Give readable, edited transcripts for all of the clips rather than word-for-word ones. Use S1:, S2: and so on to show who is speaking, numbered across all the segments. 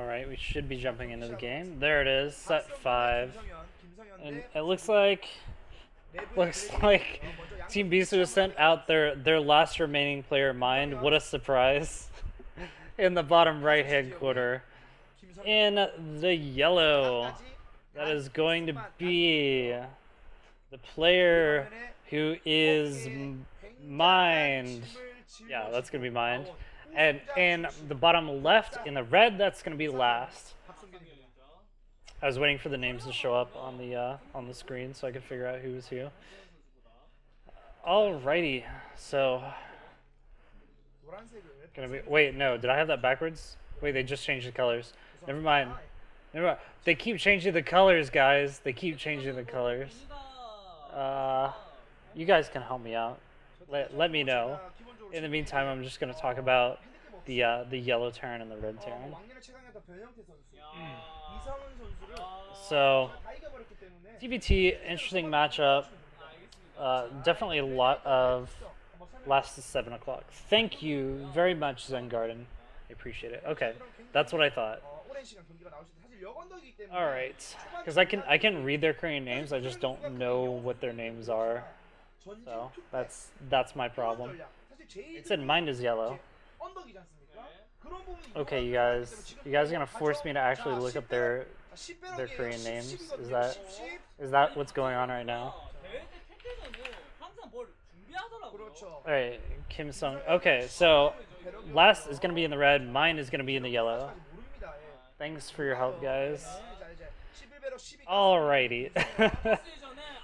S1: Alright, we should be jumping into the game. There it is, set 5. And it looks like Team Bisu has sent out their last remaining player, Mind. What a surprise. In the bottom right hand corner. In the yellow, that is going to be the player who is Mind. Yeah, that's going to be Mind. And in the bottom left, in the red, that's going to be last. I was waiting for the names to show up on the screen so I could figure out who was who. Alrighty, so gonna be. Wait, no, did I have that backwards? Wait, they just changed the colors. Never mind. Never mind. They keep changing the colors, guys. They keep changing the colors. You guys can help me out. Let me know. In the meantime, I'm just gonna talk about the yellow Terran and the red Terran. So, TBT, interesting matchup. Definitely a lot of last to 7 o'clock. Thank you very much, Zen Garden. I appreciate it. Okay, that's what I thought. All right, because I can read their Korean names. I just don't know what their names are. So that's my problem. It said Mind is yellow. Okay, you guys are gonna force me to actually look up their Korean names. Is that what's going on right now? Alright, Kim Sung. Okay, so last is gonna be in the red, Mind is gonna be in the yellow. Thanks for your help, guys. Alrighty.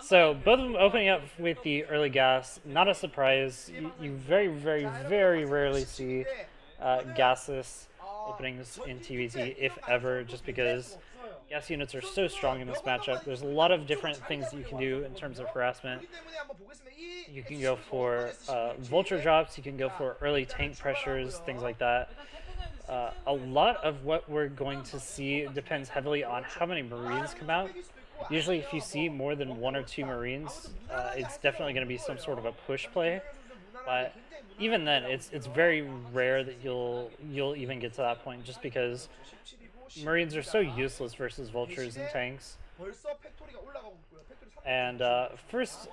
S1: So both of them opening up with the early gas, not a surprise. You very, very, very rarely see gasless openings in TVT, if ever, just because gas units are so strong in this matchup. There's a lot of different things that you can do in terms of harassment. You can go for vulture drops, you can go for early tank pressures, things like that. A lot of what we're going to see depends heavily on how many Marines come out. Usually if you see more than 1 or 2 Marines, it's definitely going to be some sort of a push play. But even then, it's very rare that you'll even get to that point, just because Marines are so useless versus vultures and tanks. And first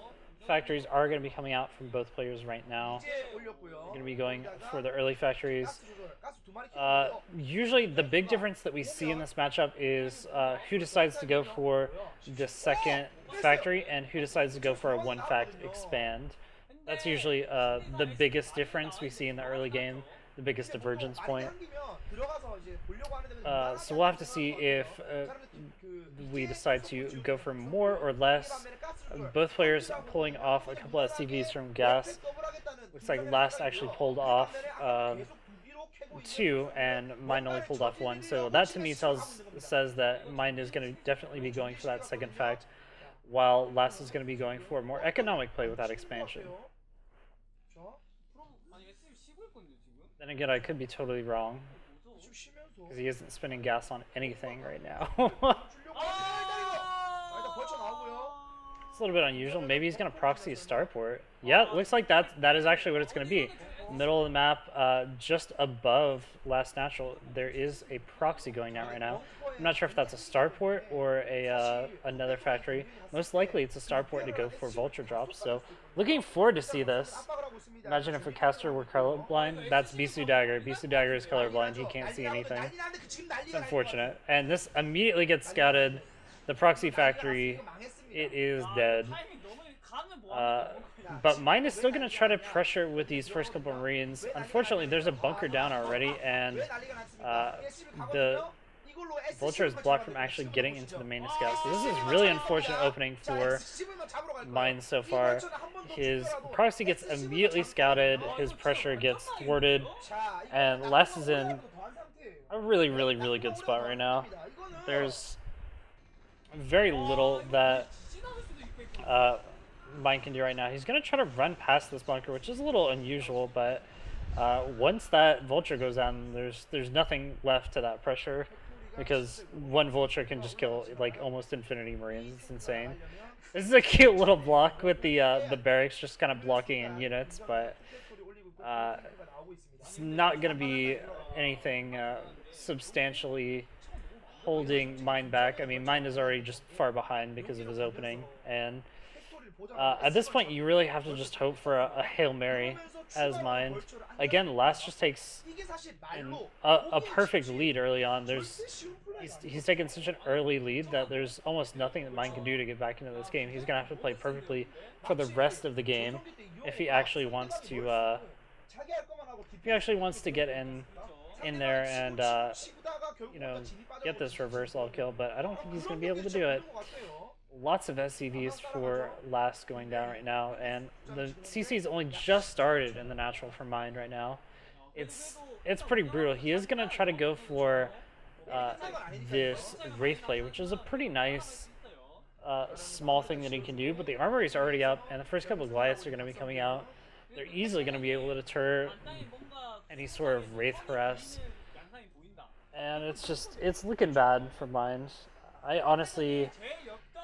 S1: factories are going to be coming out from both players right now. They're going to be going for the early factories. Usually the big difference that we see in this matchup is who decides to go for the second factory and who decides to go for a one-fact expand. That's usually the biggest difference we see in the early game, the biggest divergence point. So we'll have to see if we decide to go for more or less. Both players pulling off a couple of SCVs from gas. Looks like last actually pulled off 2 and Mind only pulled off 1. So that to me says that Mind is going to definitely be going for that second fact, while last is going to be going for more economic play with that expansion. Then again, I could be totally wrong, because he isn't spinning gas on anything right now. It's a little bit unusual. Maybe he's going to proxy a starport. Yeah, it looks like that is actually what it's going to be. Middle of the map, just above last natural, there is a proxy going down right now. I'm not sure if that's a starport or another factory. Most likely it's a starport to go for vulture drops, so looking forward to see this. Imagine if a caster were colorblind. That's Bisu Dagger. Bisu Dagger is colorblind. He can't see anything. It's unfortunate. And this immediately gets scouted. The proxy factory, it is dead. But Mind is still going to try to pressure with these first couple Marines. Unfortunately, there's a bunker down already, and the vulture is blocked from actually getting into the main scout. So this is really unfortunate opening for Mind so far. His proxy gets immediately scouted, his pressure gets thwarted, and Les is in a really, really, really good spot right now. There's very little that Mind can do right now. He's going to try to run past this bunker, which is a little unusual, but once that vulture goes down, there's nothing left to that pressure, because one vulture can just kill like almost infinity Marines. It's insane. This is a cute little block with the barracks just kind of blocking in units, but it's not going to be anything substantially holding Mind back. I mean, Mind is already just far behind because of his opening, and at this point, you really have to just hope for a Hail Mary as Mind. Again, Last just takes a perfect lead early on. He's taken such an early lead that there's almost nothing that Mind can do to get back into this game. He's gonna have to play perfectly for the rest of the game if he actually wants to get in there and you know, get this reversal kill. But I don't think he's gonna be able to do it. Lots of SCVs for Last going down right now, and the CC's only just started in the natural for Mind right now. It's pretty brutal. He is gonna try to go for this Wraith play, which is a pretty nice small thing that he can do, but the armory is already up, and the first couple of Goliaths are going to be coming out. They're easily going to be able to deter any sort of Wraith harass, and it's looking bad for Mind. I honestly,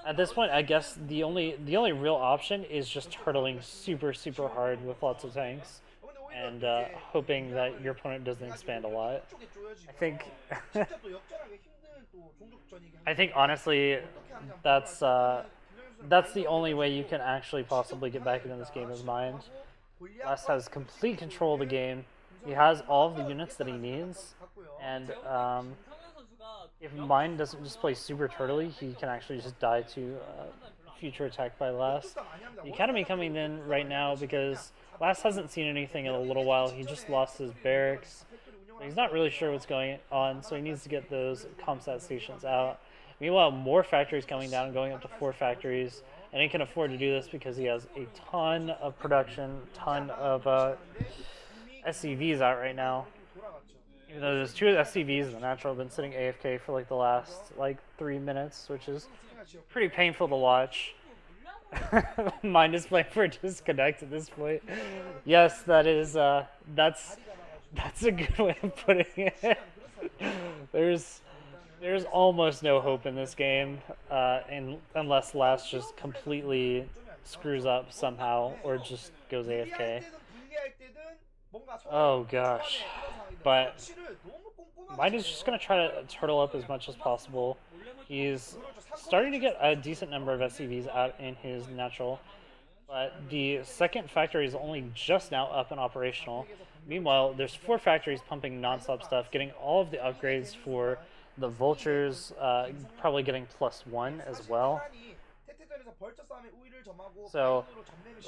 S1: at this point, I guess the only real option is just turtling super hard with lots of tanks, and hoping that your opponent doesn't expand a lot. I think I think honestly that's the only way you can actually possibly get back into this game as Mind. Last has complete control of the game. He has all of the units that he needs, and if Mind doesn't just play super turtly, he can actually just die to future attack by Last. The Academy coming in right now because Last hasn't seen anything in a little while. He just lost his barracks. He's not really sure what's going on, so he needs to get those Comsat stations out. Meanwhile, more factories coming down, going up to 4 factories, and he can afford to do this because he has a ton of production, ton of SCVs out right now. Even though there's 2 SCVs in the natural, have been sitting AFK for like the last 3 minutes, which is pretty painful to watch. Mind is playing for a disconnect at this point. Yes, that is that's a good way of putting it. There's almost no hope in this game, unless Last just completely screws up somehow or just goes AFK. Oh gosh. But Mind is just going to try to turtle up as much as possible. He's starting to get a decent number of SCVs out in his natural, but the second factory is only just now up and operational. Meanwhile, there's 4 factories pumping non-stop stuff, getting all of the upgrades for the Vultures, probably getting +1 as well. So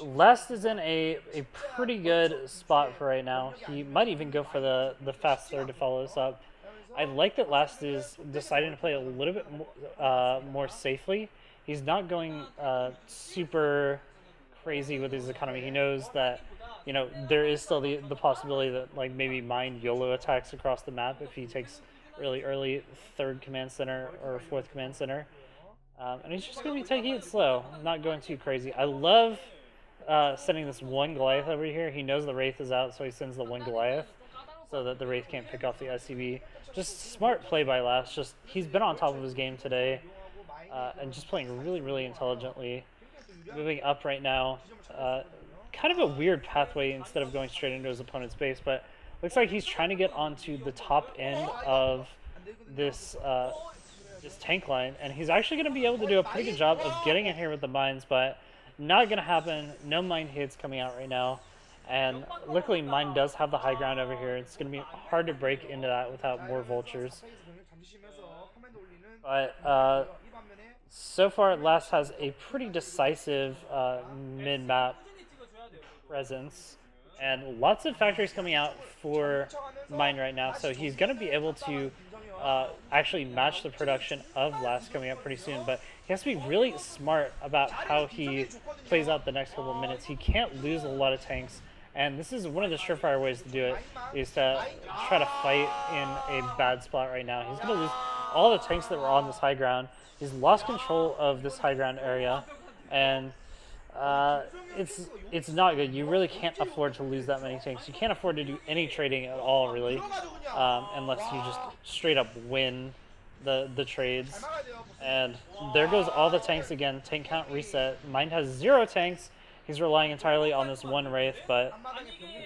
S1: Last is in a pretty good spot for right now. He might even go for the fast third to follow this up. I like that Last is deciding to play a little bit more safely. He's not going super crazy with his economy. He knows that, you know, there is still the possibility that maybe Mind YOLO attacks across the map if he takes really early 3rd command center or 4th command center. And he's just going to be taking it slow, not going too crazy. I love sending this 1 Goliath over here. He knows the Wraith is out, so he sends the 1 Goliath so that the Wraith can't pick off the SCV. Just smart play by Last. Just he's been on top of his game today and just playing really intelligently. Moving up right now. Kind of a weird pathway instead of going straight into his opponent's base, but looks like he's trying to get onto the top end of this this tank line, and he's actually going to be able to do a pretty good job of getting in here with the mines, but not going to happen. No mine hits coming out right now, and luckily Mind does have the high ground over here. It's going to be hard to break into that without more vultures. But so far, Last has a pretty decisive mid-map presence, and lots of factories coming out for Mind right now, so he's going to be able to actually match the production of Last coming up pretty soon, but he has to be really smart about how he plays out the next couple of minutes. He can't lose a lot of tanks, and this is one of the surefire ways to do it, is to try to fight in a bad spot right now. He's going to lose all the tanks that were on this high ground. He's lost control of this high ground area, and it's not good. You really can't afford to lose that many tanks. You can't afford to do any trading at all, really, unless you just straight up win the trades. And there goes all the tanks again. Tank count reset. Mind has 0 tanks. He's relying entirely on this one Wraith, but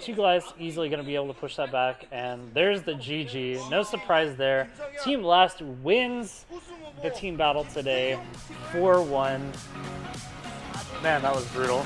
S1: 2 Goliaths easily going to be able to push that back, and there's the GG. No surprise there. Team Last wins the team battle today, 4-1. Man, that was brutal.